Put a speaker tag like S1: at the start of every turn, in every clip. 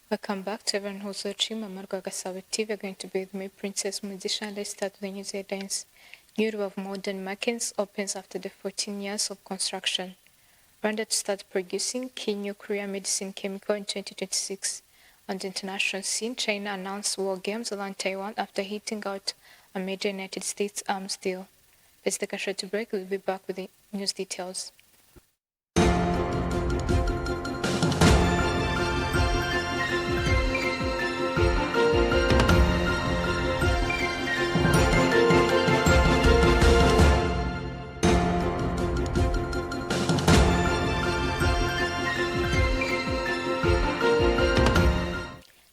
S1: Welcome back to everyone who's watching. I'm Marga Gasawiti. We're going to be with me, Princess Musician. Let's start with the news headlines. New row of modern markets opens after the 14 years of construction. Rwanda to start producing key nuclear medicine chemical in 2026. On the international scene, China announced war games around Taiwan after hitting out a major United States arms deal. Let's take a short break. We'll be back with the news details.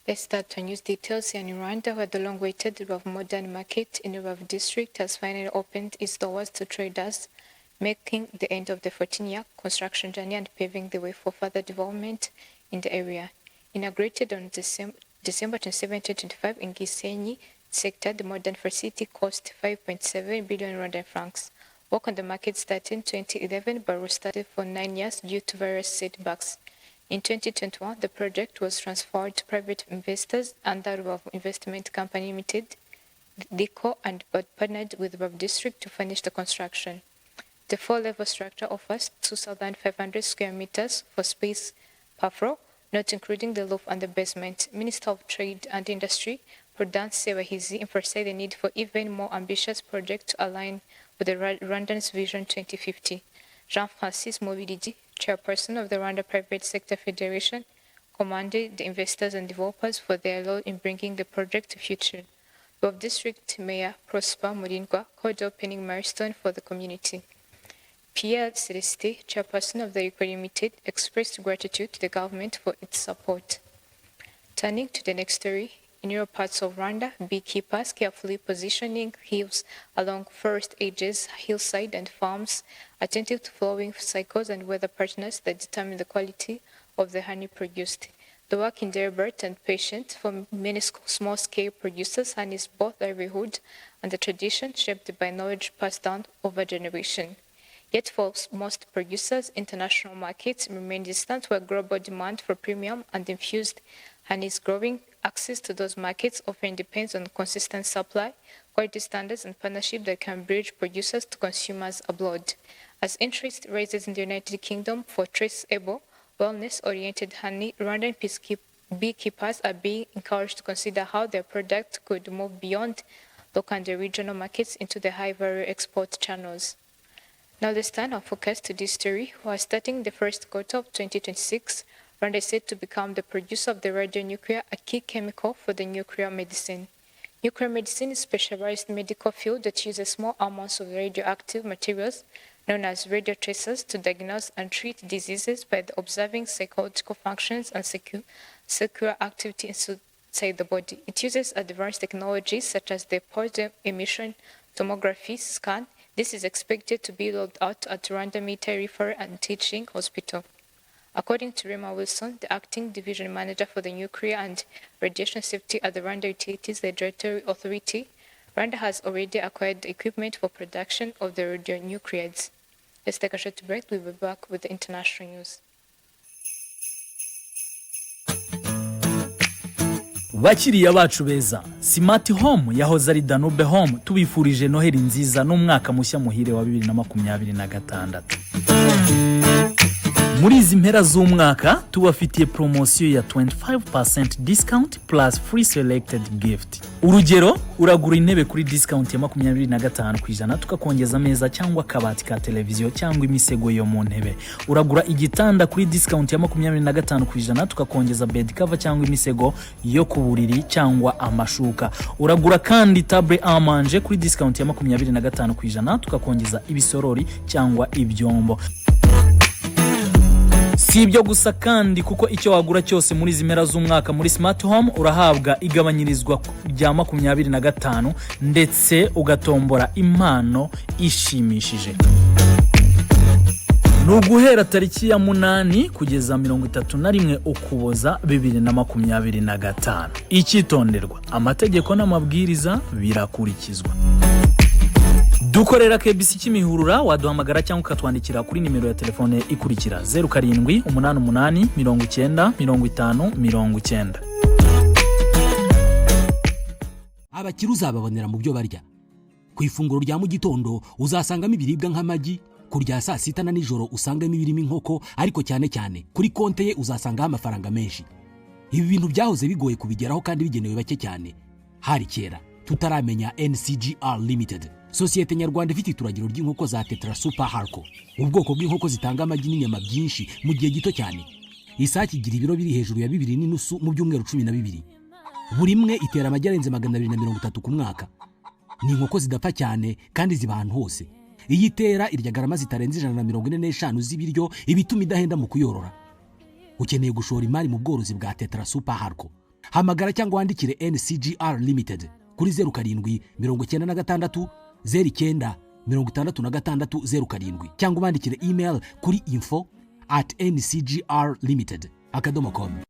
S1: Let's start to news details here in Rwanda, where the long-awaited Rubavu Modern Market in the Rubavu district has finally opened its doors to traders, making the end of the 14-year construction journey and paving the way for further development in the area. Inaugurated on December 27, 2025 in Gisenyi sector, the modern facility cost 5.7 billion Rwandan francs. Work on the market started in 2011 but was started for 9 years due to various setbacks. In 2021, the project was transferred to private investors under Rubavu Investment Company Limited, DICO, and partnered with Rubavu District to finish the construction. The four-level structure offers 2,500 square meters for space per floor, not including the roof and the basement. Minister of Trade and Industry, Prudence Sebahizi, emphasized the need for even more ambitious projects to align with the Rwandan's Vision 2050. Jean-Francis Mobilidi, chairperson of the Rwanda Private Sector Federation, commended the investors and developers for their role in bringing the project to future. Rubavu District Mayor Prosper Murindwa called the opening milestone for the community. Pierre Celeste, chairperson of the DICO Limited, expressed gratitude to the government for its support. Turning to the next story, in rural parts of Rwanda, beekeepers carefully positioning hives along forest edges, hillside, and farms, attentive to flowering cycles and weather patterns that determine the quality of the honey produced. The work is deliberate and patient. For many small-scale producers, honey is both livelihood and a tradition shaped by knowledge passed down over generations. Yet for most producers, international markets remain distant where global demand for premium and infused honey is growing. Access to those markets often depends on consistent supply, quality standards, and partnership that can bridge producers to consumers abroad. As interest rises in the United Kingdom for traceable, wellness-oriented honey, Rwandan beekeepers are being encouraged to consider how their product could move beyond local and regional markets into the high-value export channels. Now let's turn our focus to this story. While starting the first quarter of 2026, Rwanda is said to become the producer of the radionuclide, a key chemical for the nuclear medicine. Nuclear medicine is a specialized medical field that uses small amounts of radioactive materials, known as radiotracers, to diagnose and treat diseases by observing psychological functions and cellular activity inside the body. It uses advanced technologies such as the pulse emission tomography scan. This is expected to be rolled out at Rwanda Military Referral and Teaching Hospital. According to Rema Wilson, the acting division manager for the nuclear and radiation safety at the Rwanda Utilities Regulatory Authority, Rwanda has already acquired the equipment for production of the radionuclides. Let's take a short break. We'll be back with the international news.
S2: Bakiriya bacu beza, Smart Home yahoze ari Danube Home tubifurije Noheli nziza n'umwaka mushya muhire wa 2026. Muri izi mpera z'umwaka tubafitiye promosiyo ya 25% discount plus free selected gift. Urugero, uragura intebe kuri discount ya 25% tukakongeza meza cyangwa kabati ka televiziyo cyangwa imisego yo mu ntebe. Uragura igitanda kuri discount ya 25% tukakongeza bed cover cyangwa imisego yo ku buriri cyangwa amashuka. Uragura kandi table à manger kuri discount ya 25% tukakongeza ibisorori cyangwa ibyombo. Si ibyo gusa kandi kuko icyo wagura cyose muri zimera z'umwaka muri Smart Home urahabwa igabanyirizwa rya 25 ndetse ugatombora impano ishimishije. Nuguhera tariki ya 8 kugeza 31 Ukuboza 2025. Icyitonderwa, amategeko n'amabwiriza birakurikizwa. dukorera KBC Kimihurura, waduhamagara cyangwa ukatwandikira kuri nimero ya telefone ikurikira 0788 90 50 90.
S3: Abakiri uzababonera mu byo barya. Ku ifunguro rya mu gitondo uzasangamo ibiribwa nk'amagi, kurya saa sita na nijoro usangamo ibirimo inkoko, ariko cyane cyane kuri konte ye uzasangaho amafaranga menshi. Ibi bintu byahoze bigoye kubigeraho kandi bigenewe bake cyane. Hari kera tutaramenya NCGR Limited, sosiyete nyarwanda ifite ituragiro ry'inkoko za Tetra Super Harco, ubwoko bw'inkoko zitanga amagi n'inyama byinshi mu gihe gito cyane. Isake igira ibiro biri hejuru ya 2.5 mu byumweru 12. Buri imwe itera amagi arenze 230 ku mwaka. Ni inkoko zidapfa cyane kandi ziba ahantu hose. Iyi tera irya garama zitarenze 145 z'ibiryo, ibituma idahenda mu kuyorora. Ukeneye gushora imari mu bworozi bwa Tetra Super Harco, hamagara cyangwa wandikire NCGR Limited kuri 0796 09 66 cyangwa bandikire email kuri info@ncgrlimited.com.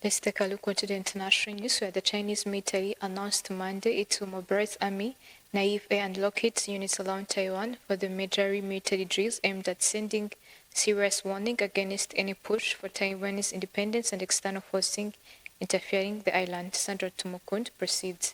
S1: Let's take a look into the international news, where the Chinese military announced Monday it will mobilize Army, Naive Air and Lockheed units around Taiwan for the major military drills aimed at sending serious warning against any push for Taiwanese independence and external forcing interfering the island. Sandra Tumukund proceeds.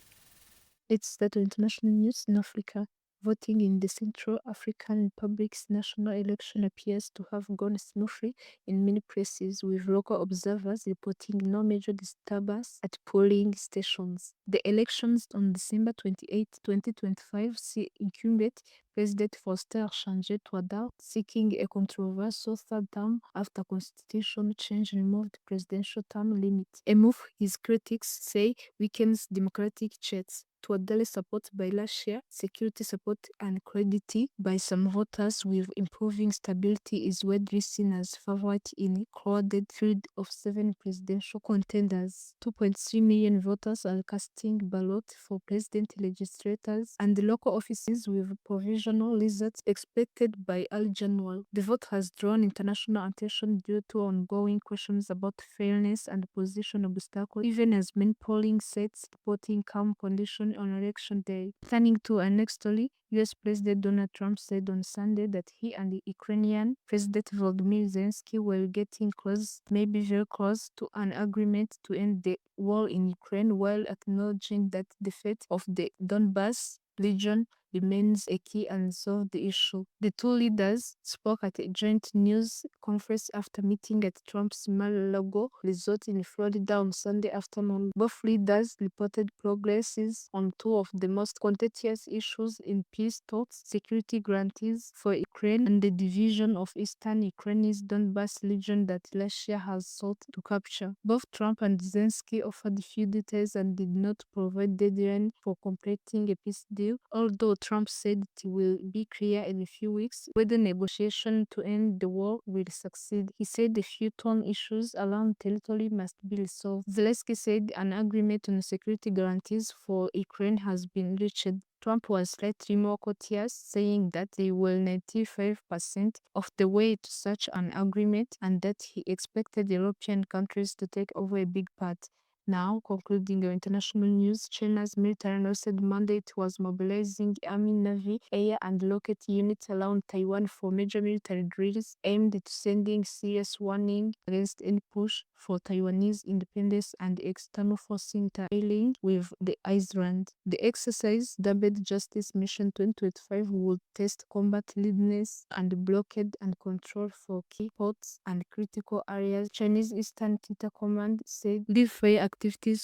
S4: Let's start with international news in Africa. Voting in the Central African Republic's national election appears to have gone smoothly in many places, with local observers reporting no major disturbance at polling stations. The elections on December 28, 2025 see incumbent President Faustin Archange Touadera seeking a controversial third term after constitutional change removed presidential term limit, a move his critics say weakens democratic checks. Touadera's support by Russia, security support and credited by some voters with improving stability, is widely seen as favorite in a crowded field of 7 presidential contenders. 2.3 million voters are casting ballots for president, legislators, and local offices, with provisional results expected by early January. The vote has drawn international attention due to ongoing questions about fairness and position obstacles, even as many polling sites reporting calm conditions on election day. Turning to our next story, US President Donald Trump said on Sunday that he and the Ukrainian President Volodymyr Zelensky were getting close, maybe very close, to an agreement to end the war in Ukraine, while acknowledging that the fate of the Donbas region remains a key unsolved issue. The two leaders spoke at a joint news conference after meeting at Trump's Mar-a-Lago resort in Florida on Sunday afternoon. Both leaders reported progresses on two of the most contentious issues in peace talks: security guarantees for Ukraine and the division of eastern Ukraine's Donbas region that Russia has sought to capture. Both Trump and Zelensky offered few details and did not provide deadline for completing a peace deal, although Trump said it will be clear in a few weeks whether negotiations to end the war will succeed. He said a few torn issues around territory must be resolved. Zelensky said an agreement on security guarantees for Ukraine has been reached. Trump was slightly more courteous, saying that they were 95% of the way to such an agreement and that he expected European countries to take over a big part. Now, concluding our international news, China's military announced Monday it was mobilizing Army, Navy, Air, and Rocket units around Taiwan for major military drills aimed at sending serious warning against any push for Taiwanese independence and external forcing interfering with the island. The exercise, dubbed Justice Mission 2025, would test combat readiness and blockade and control for key ports and critical areas. Chinese Eastern Theater Command said live fire activities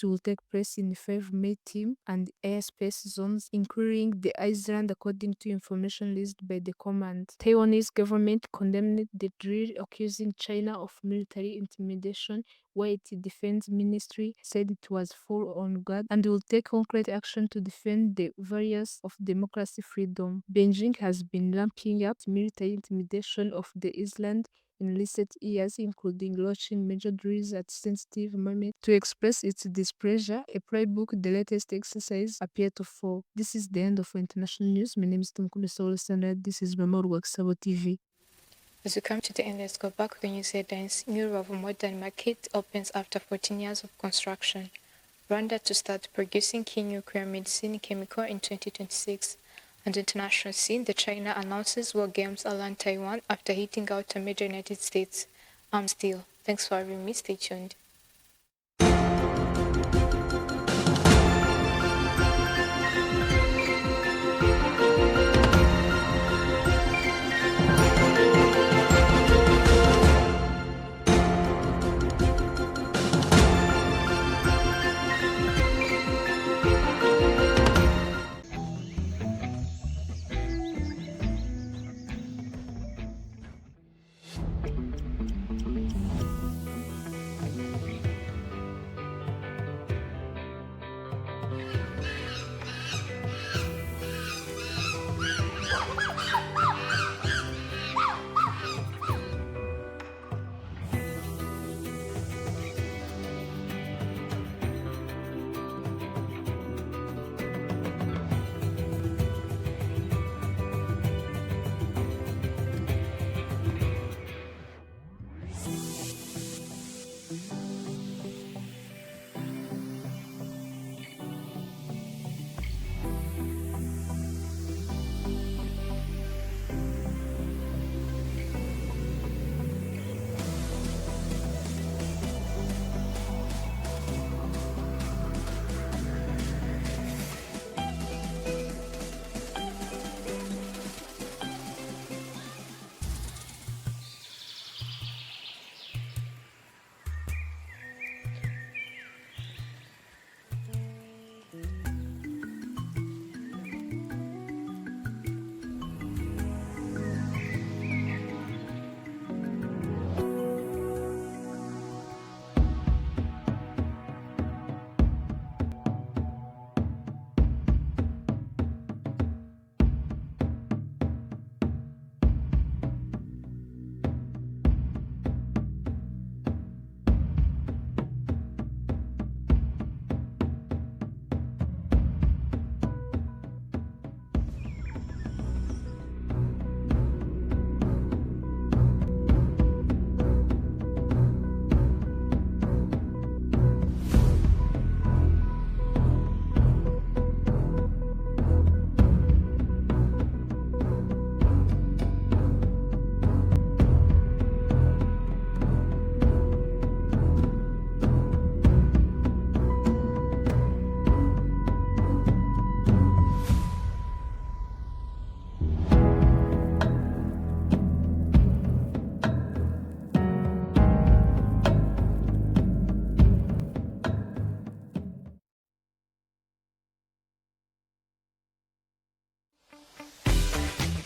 S4: will take place in 5 maritime and airspace zones, including the island, according to information released by the command. Taiwanese government condemned the drill, accusing China of military intimidation, while its defense ministry said it was full on guard and will take concrete action to defend the values of democracy freedom. Beijing has been ramping up military intimidation of the island, in recent years, including launching major drills at sensitive moments to express its displeasure. A playbook, the latest exercise, appeared to fall. This is the end of international news. My name is Tumkule Saul Standard. This is Mama Worksabo TV.
S1: As we come to the end, let's go back to the news headlines. New of modern market opens after 14 years of construction. Rwanda to start producing key nuclear medicine chemical in 2026. On the international scene, the China announces war games around Taiwan after hitting out a major United States arms deal. Thanks for having me. Stay tuned.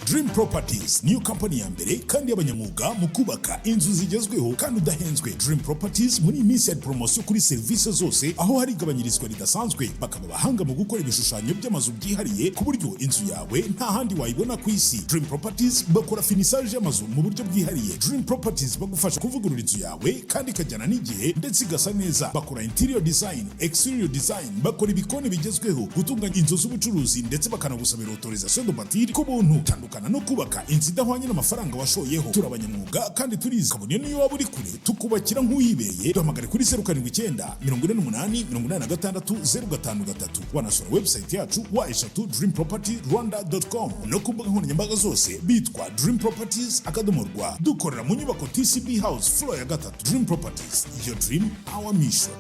S5: Dream Properties niyo company ya mbere kandi y'abanyamwuga mu kubaka inzu zigezweho kandi udahenzwe. Dream Properties muri iminsi ya promotion kuri service zose, aho hari igabanyirizwa ridasanzwe, bakaba abahanga mu gukora ibishushanyo by'amazu byihariye ku buryo inzu yawe nta handi wayibona ku isi. Dream Properties bakora finissage y'amazu mu buryo bwihariye. Dream Properties bagufasha kuvugurura inzu yawe kandi ikajyana n'igihe ndetse igasa neza. Bakora interior design, exterior design, bakora ibikoni bigezweho, gutunganya inzu z'ubucuruzi ndetse bakanagusabira autorisation de bâtir ku buntu. Tandukana no kubaka inzu idahwanye n'amafaranga washoyeho. Turabanyamwuga kandi turizi, kabone niyo waba uri kure tukubakira nk'uyibeye. Duhamagare kuri 079 48 86 053. Wanasura website yacu wa@dreampropertyrwanda.com no ku mbuga nkoranyambaga zose bitwa Dream Properties _Rwa. Dukorera mu nyubako TCB House floor ya 3. Dream Properties, your dream, our mission.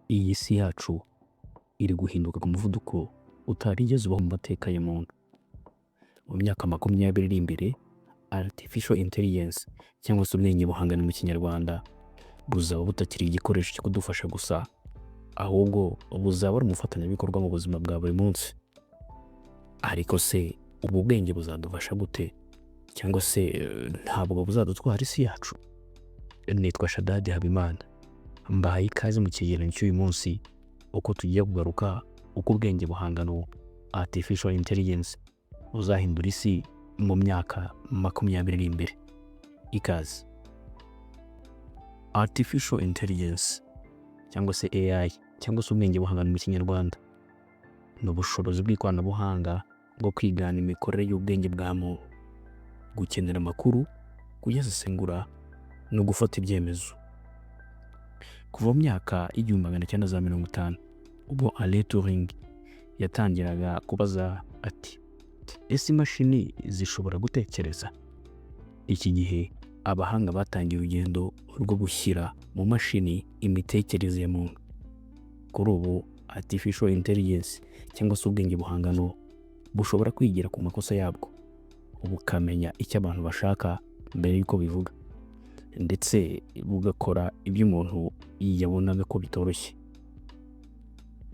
S3: Iyi si yacu iri guhinduka ku muvuduko utarigeze ubaho mu mateka y'umuntu. Mu myaka 20 iri imbere, artificial intelligence cyangwa se ubwenge buhangana mu Kinyarwanda buzaba butakiri igikoresho cyo kudufasha gusa, ahubwo buzaba ari umufatanyabikorwa mu buzima bwa buri munsi. Ariko se ubu bwenge buzadufasha gute? Cyangwa se ntabwo buzadutwara isi yacu? Nitwa Shadadi Habimana, mbahaye ikaze mu cyegeranyo cy'uyu munsi uko tugiye kugaruka uko ubwenge buhangano artificial intelligence buzahindura isi mu myaka 20 iri imbere. Ikaze. Artificial intelligence cyangwa se AI cyangwa se ubwenge buhangano mu kinyarwanda ni ubushobozi bw'ikoranabuhanga bwo kwigana imikorere y'ubwenge bwa muntu, gukenera amakuru, kuyasesengura no gufata ibyemezo. Kuva mu myaka 1950 ubwo Alan Turing yatangiraga kubaza ati ese imashini zishobora gutekereza? Iki gihe abahanga batangiye urugendo rwo gushyira mu mashini imitekerereze ya muntu. Kuri ubu artificial intelligence cyangwa se ubwenge buhangano bushobora kwigira ku makosa yabwo, bukamenya icyo abantu bashaka mbere y'uko bivuga, ndetse bugakora ibyo umuntu yabonaga ko bitoroshye.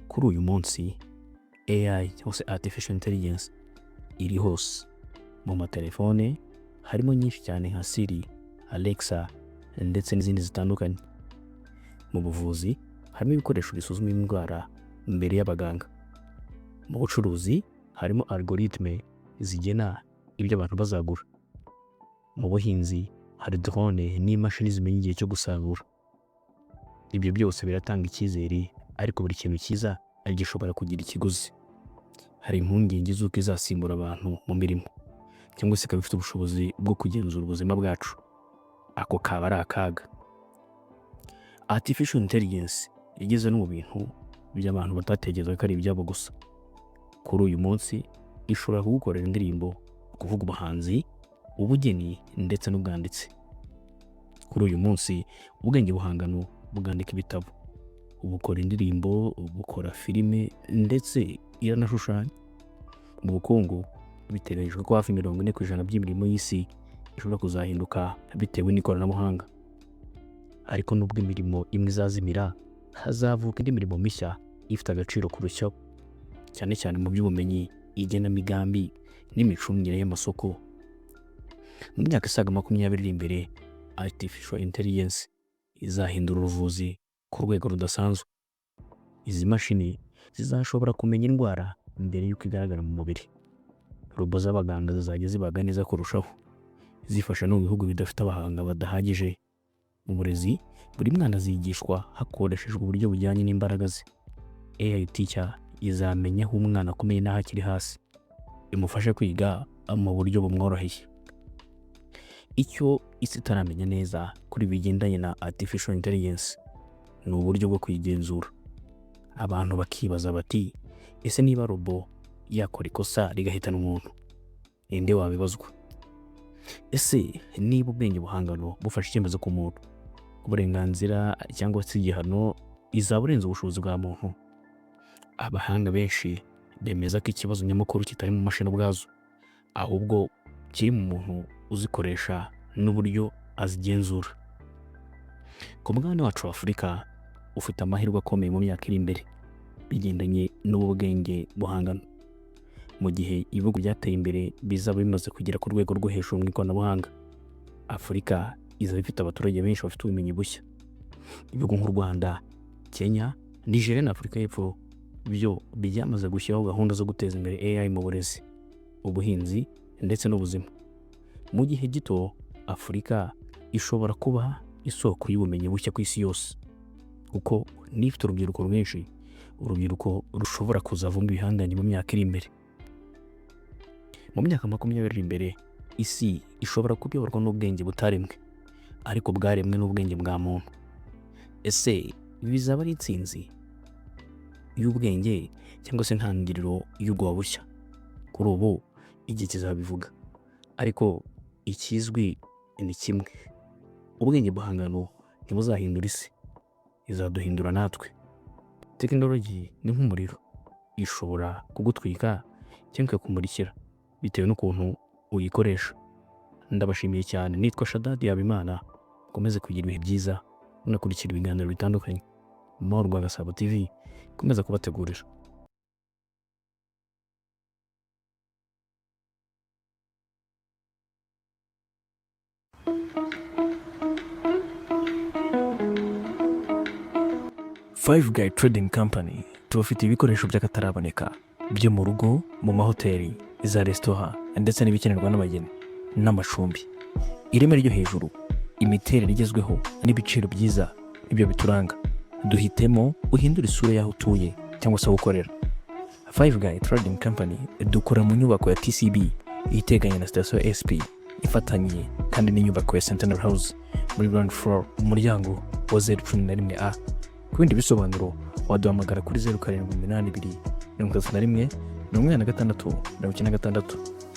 S3: Kuri uyu munsi AI cyangwa se artificial intelligence iri hose mu matelefone, harimo nyinshi cyane nka Siri, Alexa ndetse n'izindi zitandukanye. Mu buvuzi harimo ibikoresho bisuzuma indwara mbere y'abaganga. Mu bucuruzi harimo algoritme zigena ibyo abantu bazagura. Mu buhinzi hari drone n'imashini zimenya igihe cyo gusarura. Ibyo byose biratanga icyizere, ariko buri kintu cyiza gishobora kugira ikiguzi. Hari impungenge z'uko izasimbura abantu mu mirimo cyangwa se ikaba ifite ubushobozi bwo kugenzura ubuzima bwacu. Ako kaba ari akaga. Artificial intelligence igeze no mu bintu by'abantu batatekerezaga ko ari ibyabo gusa. Kuri uyu munsi ishobora kugukorera indirimbo, kuvuga ubuhanzi, ubugeni ndetse n'ubwanditsi. Kuri uyu munsi ubwenge buhangano bwandika ibitabo, bukora indirimbo, bukora filime ndetse iranashushanya. Mu bukungu biteganyijwe ko hafi 40% by'imirimo y'isi ishobora kuzahinduka bitewe n'ikoranabuhanga. Ariko nubwo imirimo imwe izazimira, hazavuka indi mirimo mishya ifite agaciro kurushaho, cyane cyane mu by'ubumenyi, igenamigambi n'imicungire y'amasoko. Mu myaka isaga 20 iri imbere artificial intelligence izahindura ubuvuzi ku rwego rudasanzwe. Izi mashini zizashobora kumenya indwara mbere y'uko igaragara mu mubiri. Robo z'abaganga zizajya zibaga neza kurushaho, zifasha no mu bihugu bidafite abahanga badahagije. Mu burezi buri mwana azigishwa hakoreshejwe uburyo bujyanye n'imbaraga ze. AI teacher izamenya aho umwana akomeye n'aho akiri hasi, imufashe kwiga mu buryo bumworoheye. Icyo isi itaramenya neza kuri bigendanye na artificial intelligence ni uburyo bwo kuyigenzura. Abantu bakibaza bati ese niba robo yakora ikosa rigahitana umuntu, ninde wabibazwa? Ese niba ubwenge buhangano bufashe icyemezo ku muntu, uburenganzira cyangwa se igihano izaburenza ubushobozi bwa muntu? Abahanga benshi bemeza ko ikibazo nyamukuru kitari mu mashini ubwazo, ahubwo kiri mu muntu uzikoresha n'uburyo azigenzura. Ku mugabane wacu wa Afurika ufite amahirwe akomeye mu myaka iri imbere bigendanye n'ubwenge buhangano. Mu gihe ibihugu byateye imbere bizaba bimaze kugera ku rwego rwo hejuru mu ikoranabuhanga, Afurika izaba ifite abaturage benshi bafite ubumenyi bushya. Ibihugu nk'u Rwanda, Kenya, Nigeria na Afurika y'Epfo byo byamaze gushyiraho gahunda zo guteza imbere AI mu burezi, ubuhinzi ndetse n'ubuzima. Mu gihe gito Afurika ishobora kuba isoko y'ubumenyi bushya ku isi yose, kuko nifite urubyiruko rwinshi, urubyiruko rushobora kuzavamo ibihanganye mu myaka iri imbere. Mu myaka 20 iri imbere isi ishobora kuyoborwa n'ubwenge butaremwe, ariko bwaremwe n'ubwenge bwa muntu. Ese bizaba ari intsinzi y'ubwenge cyangwa se intangiriro y'ubwoba bushya? Kuri ubu igihe kizabivuga, ariko ikizwi ni kimwe: ubwenge buhangano ntibuzahindura isi, izaduhindura natwe. Tekinoloji ni nk'umuriro, ishobora kugutwika cyangwa kumurikira bitewe n'ukuntu uyikoresha. Ndabashimiye cyane. Nitwa Shadadi Habimana. Komeze kugira ibihe byiza unakurikira ibiganiro bitandukanye. More Rwagasabo TV komeza kubategurira.
S6: Five Guy Trading Company tubafitiye ibikoresho by'akataraboneka byo mu rugo, mu mahoteli, za restaurant ndetse n'ibikenerwa n'abageni n'amacumbi. Ireme ryo hejuru, imiterere igezweho n'ibiciro byiza ibyo bituranga. Duhitemo uhindura isura yaho utuye cyangwa se ukorera. Five Guy Trading Company dukora mu nyubako ya TCB iteganye na station SP ifatanye kandi n'inyubako ya Centenary House muri ground floor umuryango wa 011A. Kubindi bisobanuro waduhamagara kuri 0782 31 86 96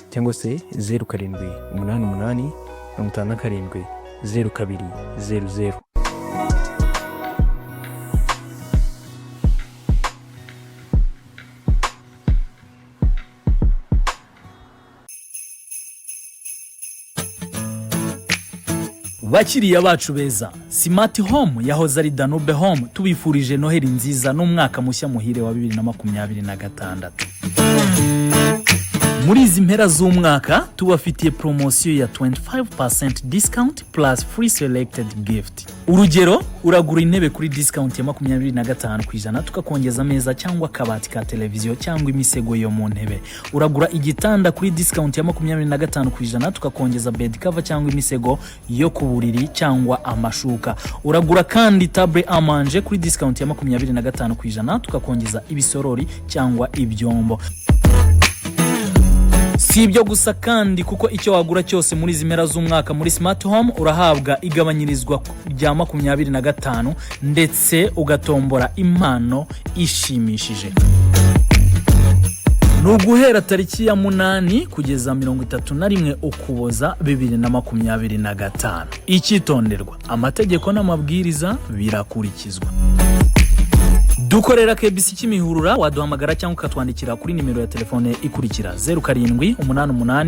S6: cyangwa se 0788 57 0200.
S2: Bakiriya bacu beza, Smart Home yahoze ari Danube Home tubifurije Noheli nziza n'umwaka mushya muhire wa 2026. Muri izi mpera z'umwaka tubafitiye promosiyo ya 25% discount plus free selected gift. Urugero, uragura intebe kuri discount ya 25% tukakongeza ameza cyangwa kabati ka televiziyo cyangwa imisego yo mu ntebe. Uragura igitanda kuri discount ya 25% tukakongeza bed cover cyangwa imisego yo ku buriri cyangwa amashuka. Uragura kandi table à manger kuri discount ya 25% tukakongeza ibisorori cyangwa ibyombo. Si ibyo gusa kandi kuko icyo wagura cyose muri izi mpera z'umwaka muri Smart Home urahabwa igabanyirizwa rya 25 ndetse ugatombora impano ishimishije. Nuguhera tariki ya 8 kugeza 31 Ukuboza 2025. Icyitonderwa, amategeko n'amabwiriza birakurikizwa. Dukorera KBC Kimihurura, waduhamagara cyangwa ukatwandikira kuri nimero ya telefone ikurikira 0788